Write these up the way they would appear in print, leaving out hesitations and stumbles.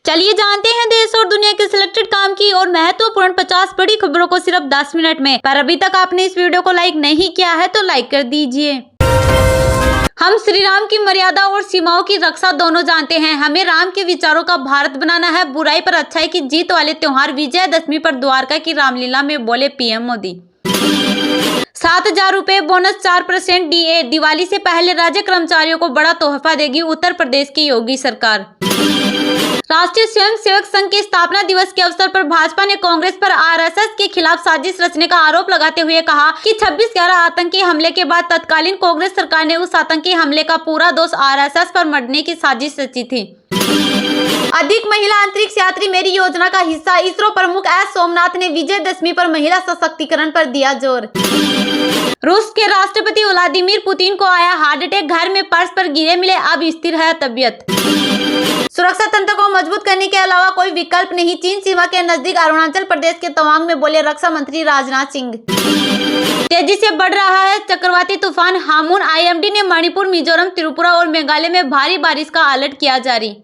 चलिए जानते हैं देश और दुनिया के सिलेक्टेड काम की और महत्वपूर्ण 50 बड़ी खबरों को सिर्फ 10 मिनट में। पर अभी तक आपने इस वीडियो को लाइक नहीं किया है तो लाइक कर दीजिए। हम श्री राम की मर्यादा और सीमाओं की रक्षा दोनों जानते हैं। हमें राम के विचारों का भारत बनाना है। बुराई पर अच्छाई की जीत वाले त्योहार विजयदशमी पर द्वारका की रामलीला में बोले पीएम मोदी। 7,000 रुपए बोनस, 4% डीए। दिवाली से पहले राज्य कर्मचारियों को बड़ा तोहफा देगी उत्तर प्रदेश की योगी सरकार। राष्ट्रीय स्वयंसेवक संघ के स्थापना दिवस के अवसर पर भाजपा ने कांग्रेस पर आरएसएस के खिलाफ साजिश रचने का आरोप लगाते हुए कहा कि 26/11 आतंकी हमले के बाद तत्कालीन कांग्रेस सरकार ने उस आतंकी हमले का पूरा दोष आरएसएस पर मढ़ने की साजिश रची थी। अधिक महिला अंतरिक्ष यात्री मेरी योजना का हिस्सा। इसरो प्रमुख एस सोमनाथ ने विजयदशमी पर महिला सशक्तिकरण पर दिया जोर। रूस के राष्ट्रपति व्लादिमीर पुतिन को आया हार्ट अटैक। घर में पर्स पर गिरे मिले, अब स्थिर है तबीयत। सुरक्षा तंत्र को मजबूत करने के अलावा कोई विकल्प नहीं। चीन सीमा के नजदीक अरुणाचल प्रदेश के तवांग में बोले रक्षा मंत्री राजनाथ सिंह। तेजी से बढ़ रहा है चक्रवाती तूफान हामुन। आईएमडी ने मणिपुर, मिजोरम, त्रिपुरा और मेघालय में भारी बारिश का अलर्ट किया जारी।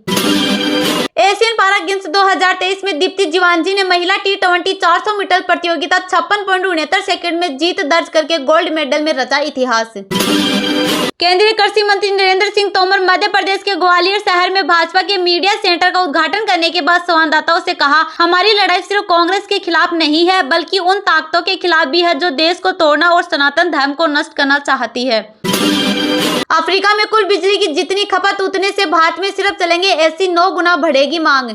एशियन पारा गेम्स 2023 में दीप्ति जीवांजी ने महिला T20 400 मीटर प्रतियोगिता 56.69 सेकंड में जीत दर्ज करके गोल्ड मेडल में रचा इतिहास। केंद्रीय कृषि मंत्री नरेंद्र सिंह तोमर मध्य प्रदेश के ग्वालियर शहर में भाजपा के मीडिया सेंटर का उद्घाटन करने के बाद संवाददाताओं से कहा, हमारी लड़ाई सिर्फ कांग्रेस के खिलाफ नहीं है बल्कि उन ताकतों के खिलाफ भी है जो देश को तोड़ना और सनातन धर्म को नष्ट करना चाहती है। अफ्रीका में कुल बिजली की जितनी खपत उतने से भारत में सिर्फ चलेंगे एसी 9 गुना बढ़ेगी मांग।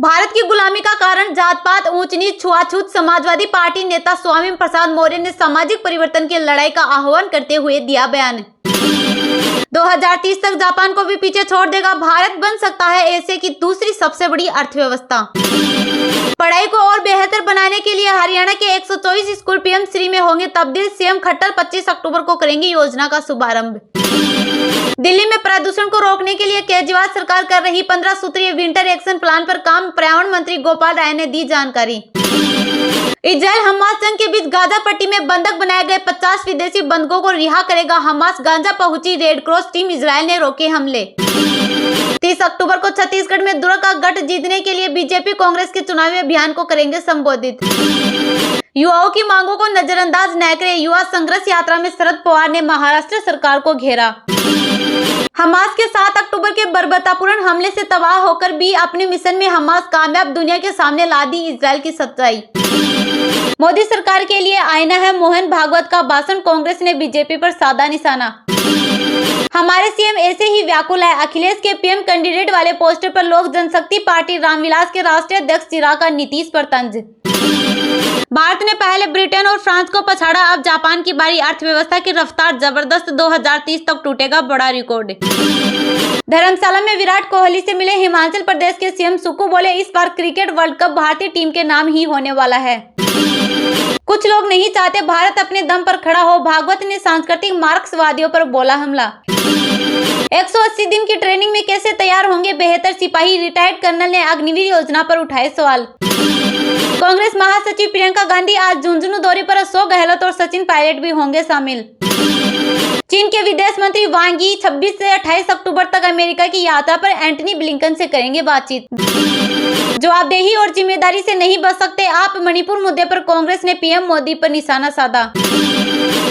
भारत की गुलामी का कारण जात पात, ऊंच नीच, छुआछूत। समाजवादी पार्टी नेता स्वामी प्रसाद मौर्य ने सामाजिक परिवर्तन की लड़ाई का आह्वान करते हुए दिया बयान। 2030 तक जापान को भी पीछे छोड़ देगा भारत, बन सकता है एशिया की दूसरी सबसे बड़ी अर्थव्यवस्था। पढ़ाई को और बेहतर बनाने के लिए हरियाणा के 124 स्कूल पीएम श्री में होंगे तब्दील। सीएम खट्टर 25 अक्टूबर को करेंगे योजना का शुभारंभ। दिल्ली में प्रदूषण को रोकने के लिए केजरीवाल सरकार कर रही 15 सूत्रीय विंटर एक्शन प्लान पर काम। पर्यावरण मंत्री गोपाल राय ने दी जानकारी। इजराइल हमास जंग के बीच गाजा पट्टी में बंधक बनाए गए 50 विदेशी बंधकों को रिहा करेगा हमास। गाजा पहुंची रेड क्रॉस टीम, इजराइल ने रोके हमले। 30 अक्टूबर को छत्तीसगढ़ में दुर्ग का गढ़ जीतने के लिए बीजेपी कांग्रेस के चुनावी अभियान को करेंगे संबोधित। युवाओं की मांगों को नजरअंदाज न करें। युवा संघर्ष यात्रा में शरद पवार ने महाराष्ट्र सरकार को घेरा। हमास के 7 अक्टूबर के बर्बरतापूर्ण हमले से तबाह होकर भी अपने मिशन में हमास कामयाब। दुनिया के सामने ला दी इजराइल की सच्चाई। मोदी सरकार के लिए आईना है मोहन भागवत का भाषण। कांग्रेस ने बीजेपी पर साधा निशाना। हमारे सीएम ऐसे ही व्याकुल है। अखिलेश के पीएम कैंडिडेट वाले पोस्टर पर लोक जनशक्ति पार्टी रामविलास के राष्ट्रीय अध्यक्ष चिराग का नीतीश पर तंज। भारत ने पहले ब्रिटेन और फ्रांस को पछाड़ा, अब जापान की बारी। अर्थव्यवस्था की रफ्तार जबरदस्त, 2030 तक टूटेगा बड़ा रिकॉर्ड। धर्मशाला में विराट कोहली से मिले हिमाचल प्रदेश के सीएम सुक्खू, बोले इस बार क्रिकेट वर्ल्ड कप भारतीय टीम के नाम ही होने वाला है। कुछ लोग नहीं चाहते भारत अपने दम पर खड़ा हो। भागवत ने सांस्कृतिक मार्क्सवादियों पर बोला हमला। 180 दिन की ट्रेनिंग में कैसे तैयार होंगे बेहतर सिपाही। रिटायर्ड कर्नल ने अग्निवीर योजना पर उठाए सवाल। कांग्रेस महासचिव प्रियंका गांधी आज झुंझुनू दौरे पर। अशोक गहलोत और सचिन पायलट भी होंगे शामिल। चीन के विदेश मंत्री वांग यी 26 से 28 अक्टूबर तक अमेरिका की यात्रा पर एंटनी ब्लिंकन से करेंगे बातचीत। जवाबदेही और जिम्मेदारी से नहीं बच सकते आप। मणिपुर मुद्दे पर कांग्रेस ने पीएम मोदी पर निशाना साधा।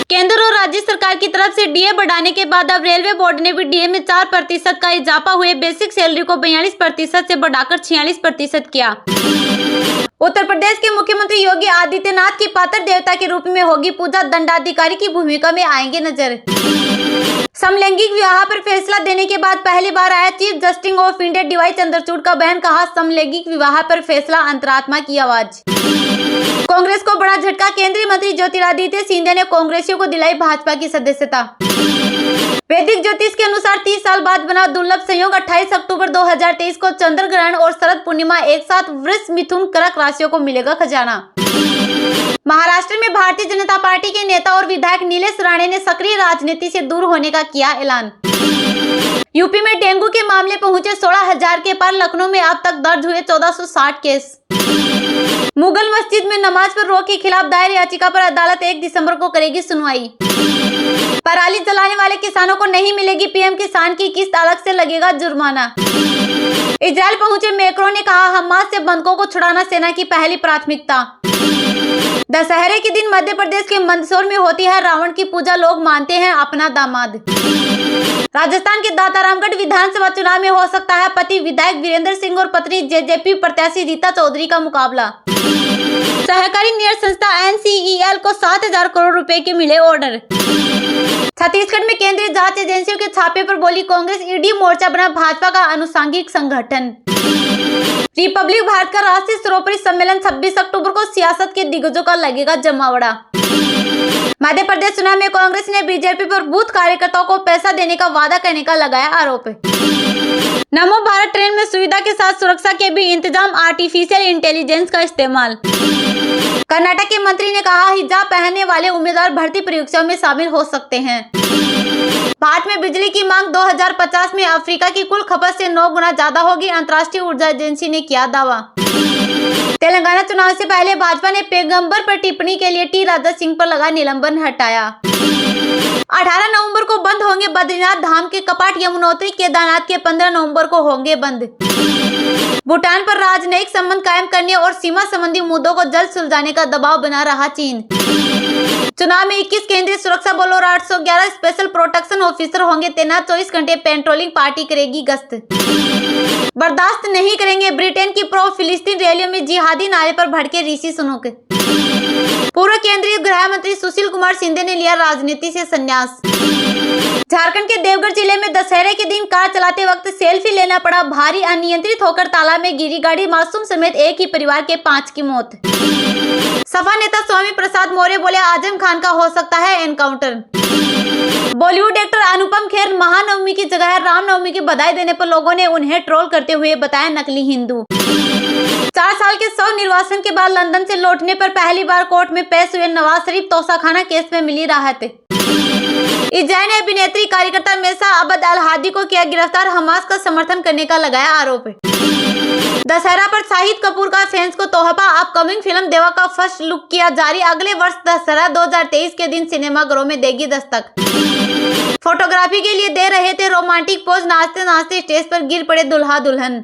केंद्र और राज्य सरकार की तरफ से डीए बढ़ाने के बाद अब रेलवे बोर्ड ने भी डीए में 4% का इजाफा हुए बेसिक सैलरी को 42% से बढ़ाकर 46% किया। उत्तर प्रदेश के मुख्यमंत्री योगी आदित्यनाथ की पात्र देवता के रूप में होगी पूजा। दंडाधिकारी की भूमिका में आएंगे नजर। समलैंगिक विवाह पर फैसला देने के बाद पहली बार आया chief justice of India DY Chandrachud का बयान। कहा समलैंगिक विवाह पर फैसला अंतरात्मा की आवाज। कांग्रेस को बड़ा झटका। केंद्रीय मंत्री ज्योतिरादित्य सिंधिया ने कांग्रेसियों को दिलाई भाजपा की सदस्यता। वैदिक ज्योतिष के अनुसार 30 साल बाद बना दुर्लभ संयोग। 28 अक्टूबर 2023 को चंद्र ग्रहण और शरद पूर्णिमा एक साथ। वृष, मिथुन, कर्क राशियों को मिलेगा खजाना। महाराष्ट्र में भारतीय जनता पार्टी के नेता और विधायक नीलेश राणे ने सक्रिय राजनीति से दूर होने का किया ऐलान। यूपी में डेंगू के मामले पहुंचे 16,000 के पार। लखनऊ में अब तक दर्ज हुए 1460 केस। मुगल मस्जिद में नमाज पर रोक के खिलाफ दायर याचिका पर अदालत 1 दिसंबर को करेगी सुनवाई। पराली जलाने वाले किसानों को नहीं मिलेगी पीएम किसान की किस्त, अलग से लगेगा जुर्माना। इजराइल पहुंचे मैक्रोन ने कहा, हमास से बंधकों को छुड़ाना सेना की पहली प्राथमिकता। दशहरे के दिन मध्य प्रदेश के मंदसौर में होती है रावण की पूजा, लोग मानते हैं अपना दामाद। राजस्थान के दातारामगढ़ विधानसभा चुनाव में हो सकता है पति विधायक वीरेंद्र सिंह और पत्नी जेजेपी प्रत्याशी रीता चौधरी का मुकाबला। सहकारी न्याय संस्था NCEL को 7,000 करोड़ रुपए के मिले ऑर्डर। छत्तीसगढ़ में केंद्रीय जांच एजेंसियों के छापे पर बोली कांग्रेस, ईडी मोर्चा बना भाजपा का अनुसांगिक संगठन। रिपब्लिक भारत का राष्ट्रीय सर्वोपरि सम्मेलन 26 अक्टूबर को सियासत के दिग्गजों का लगेगा जमावड़ा। मध्य प्रदेश चुनाव में कांग्रेस ने बीजेपी पर बूथ कार्यकर्ताओं को पैसा देने का वादा करने का लगाया आरोप। नमो भारत ट्रेन में सुविधा के साथ सुरक्षा के भी इंतजाम, आर्टिफिशियल इंटेलिजेंस का इस्तेमाल। कर्नाटक के मंत्री ने कहा, हिजाब पहनने वाले उम्मीदवार भर्ती परीक्षाओं में शामिल हो सकते हैं। भारत में बिजली की मांग 2050 में अफ्रीका की कुल खपत से 9 गुना ज्यादा होगी, अंतर्राष्ट्रीय ऊर्जा एजेंसी ने किया दावा। तेलंगाना चुनाव से पहले भाजपा ने पैगंबर पर टिप्पणी के लिए टी राजा सिंह पर लगा निलंबन हटाया। 18 नवंबर को बंद होंगे बद्रीनाथ धाम के कपाट, यमुनोत्री केदारनाथ के 15 नवंबर को होंगे बंद। भूटान पर राजनयिक संबंध कायम करने और सीमा संबंधी मुद्दों को जल्द सुलझाने का दबाव बना रहा चीन। चुनाव में 21 केंद्रीय सुरक्षा बल और 811 स्पेशल प्रोटेक्शन ऑफिसर होंगे तैनात, 24 घंटे पेट्रोलिंग, पार्टी करेगी गश्त। बर्दाश्त नहीं करेंगे ब्रिटेन की प्रो फिलिस्तीन रैलियों में जिहादी नारे पर भड़के ऋषि सुनक। पूर्व केंद्रीय गृह मंत्री सुशील कुमार शिंदे ने लिया राजनीति से संन्यास। झारखंड के देवघर जिले में दशहरे के दिन कार चलाते वक्त सेल्फी लेना पड़ा भारी, अनियंत्रित होकर तालाब में गिरी गाड़ी, मासूम समेत एक ही परिवार के 5 की मौत। सपा नेता स्वामी प्रसाद मौर्य बोले, आजम खान का हो सकता है एनकाउंटर। बॉलीवुड एक्टर अनुपम खेर महानवमी की जगह रामनवमी की बधाई देने पर लोगों ने उन्हें ट्रोल करते हुए बताया नकली हिंदू। 4 साल के 100 निर्वासन के बाद लंदन से लौटने पर पहली बार कोर्ट में पेश हुए नवाज शरीफ, तोशाखाना केस में मिली राहत। इजरायल ने अभिनेत्री कार्यकर्ता मेसा अबद अल हादी को किया गिरफ्तार, हमास का समर्थन करने का लगाया आरोप। दशहरा पर शाहिद कपूर का फैंस को तोहफा, अपकमिंग फिल्म देवा का फर्स्ट लुक किया जारी, अगले वर्ष दशहरा 2023 के दिन सिनेमाघरों में देगी दस्तक। फोटोग्राफी के लिए दे रहे थे रोमांटिक पोज, नाचते नाचते स्टेज पर गिर पड़े दुल्हा दुल्हन।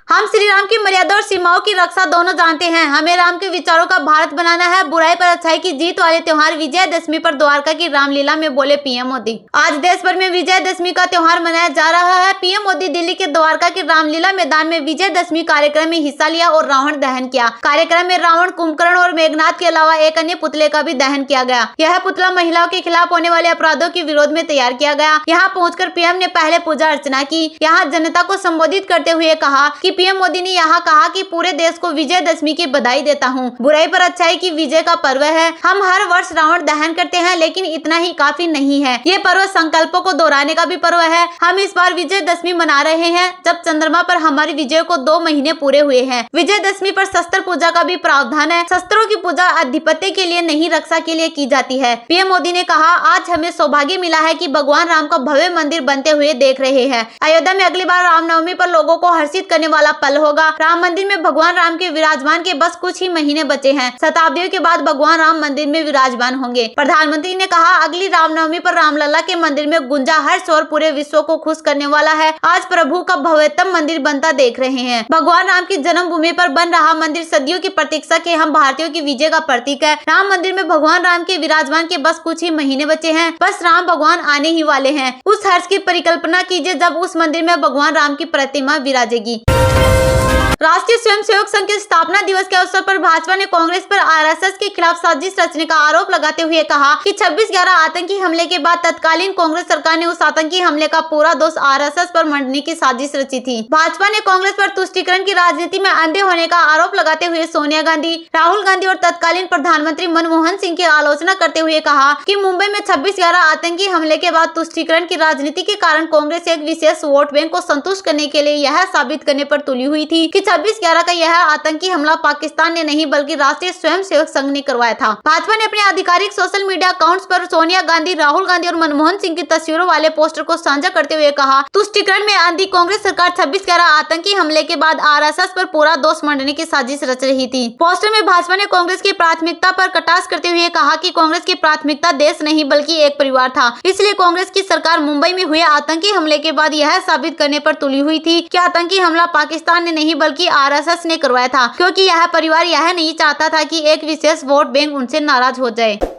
हम श्री राम की मर्यादा और सीमाओं की रक्षा दोनों जानते हैं, हमें राम के विचारों का भारत बनाना है। बुराई पर अच्छाई की जीत वाले त्योहार विजयदशमी पर द्वारका की रामलीला में बोले पीएम मोदी। आज देश भर में विजयदशमी का त्योहार मनाया जा रहा है। पीएम मोदी दिल्ली के द्वारका के रामलीला मैदान में विजयदशमी कार्यक्रम में हिस्सा लिया और रावण दहन किया। कार्यक्रम में रावण, कुंभकर्ण और मेघनाथ के अलावा एक अन्य पुतले का भी दहन किया गया। यह पुतला महिलाओं के खिलाफ होने वाले अपराधों के विरोध में तैयार किया गया। यहाँ पहुंचकर पीएम ने पहले पूजा अर्चना की। यहाँ जनता को संबोधित करते हुए कहा कि पीएम मोदी ने यहाँ कहा कि पूरे देश को विजयदशमी की बधाई देता हूँ। बुराई पर अच्छाई की विजय का पर्व है। हम हर वर्ष रावण दहन करते हैं, लेकिन इतना ही काफी नहीं है। ये पर्व संकल्पों को दोहराने का भी पर्व है। हम इस बार विजयदशमी मना रहे हैं जब चंद्रमा पर हमारी विजय को 2 महीने पूरे हुए हैं। विजयदशमी पर शस्त्र पूजा का भी प्रावधान है। शस्त्रों की पूजा अधिपत्य के लिए नहीं, रक्षा के लिए की जाती है। पीएम मोदी ने कहा, आज हमें सौभाग्य मिला है कि भगवान राम का भव्य मंदिर बनते हुए देख रहे हैं। अयोध्या में अगली बार रामनवमी पर लोगों को हर्षित करने वाला पल होगा। राम मंदिर में भगवान राम के विराजमान के बस कुछ ही महीने बचे हैं। शताब्दियों के बाद भगवान राम मंदिर में विराजमान होंगे। प्रधानमंत्री ने कहा, अगली रामनवमी पर रामलला के मंदिर में गुंजा हर्ष और पूरे विश्व को खुश करने वाला है। आज प्रभु का भव्यतम मंदिर बनता देख रहे हैं। भगवान राम की जन्मभूमि पर बन रहा मंदिर सदियों की प्रतीक्षा के हम भारतीयों की विजय का प्रतीक है। राम मंदिर में भगवान राम के विराजमान के बस कुछ ही महीने बचे हैं। बस राम भगवान आने ही वाले हैं। उस हर्ष की परिकल्पना कीजिए जब उस मंदिर में भगवान राम की प्रतिमा विराजेगी। राष्ट्रीय स्वयंसेवक संघ के स्थापना दिवस के अवसर पर भाजपा ने कांग्रेस पर आरएसएस के खिलाफ साजिश रचने का आरोप लगाते हुए कहा कि 26/11 आतंकी हमले के बाद तत्कालीन कांग्रेस सरकार ने उस आतंकी हमले का पूरा दोष आरएसएस पर मंडने की साजिश रची थी। भाजपा ने कांग्रेस पर तुष्टीकरण की राजनीति में अंधे होने का आरोप लगाते हुए सोनिया गांधी, राहुल गांधी और तत्कालीन प्रधानमंत्री मनमोहन सिंह की आलोचना करते हुए कहा कि मुंबई में 26/11 आतंकी हमले के बाद तुष्टीकरण की राजनीति के कारण कांग्रेस एक विशेष वोट बैंक को संतुष्ट करने के लिए यह साबित करने पर तुली हुई थी कि 26/11 का यह आतंकी हमला पाकिस्तान ने नहीं बल्कि राष्ट्रीय स्वयंसेवक संघ ने करवाया था। भाजपा ने अपने आधिकारिक सोशल मीडिया अकाउंट्स पर सोनिया गांधी, राहुल गांधी और मनमोहन सिंह की तस्वीरों वाले पोस्टर को साझा करते हुए कहा, तुष्टीकरण में आंधी कांग्रेस सरकार 26/11 आतंकी हमले के बाद आरएसएस पर पूरा दोष मंडने की साजिश रच रही थी। पोस्टर में भाजपा ने कांग्रेस की प्राथमिकता पर कटाक्ष करते हुए कहा कि कांग्रेस की प्राथमिकता देश नहीं बल्कि एक परिवार था, इसलिए कांग्रेस की सरकार मुंबई में हुए आतंकी हमले के बाद यह साबित करने पर तुली हुई थी कि आतंकी हमला पाकिस्तान ने नहीं बल्कि आरएसएस ने करवाया था, क्योंकि यह परिवार यह नहीं चाहता था कि एक विशेष वोट बैंक उनसे नाराज हो जाए।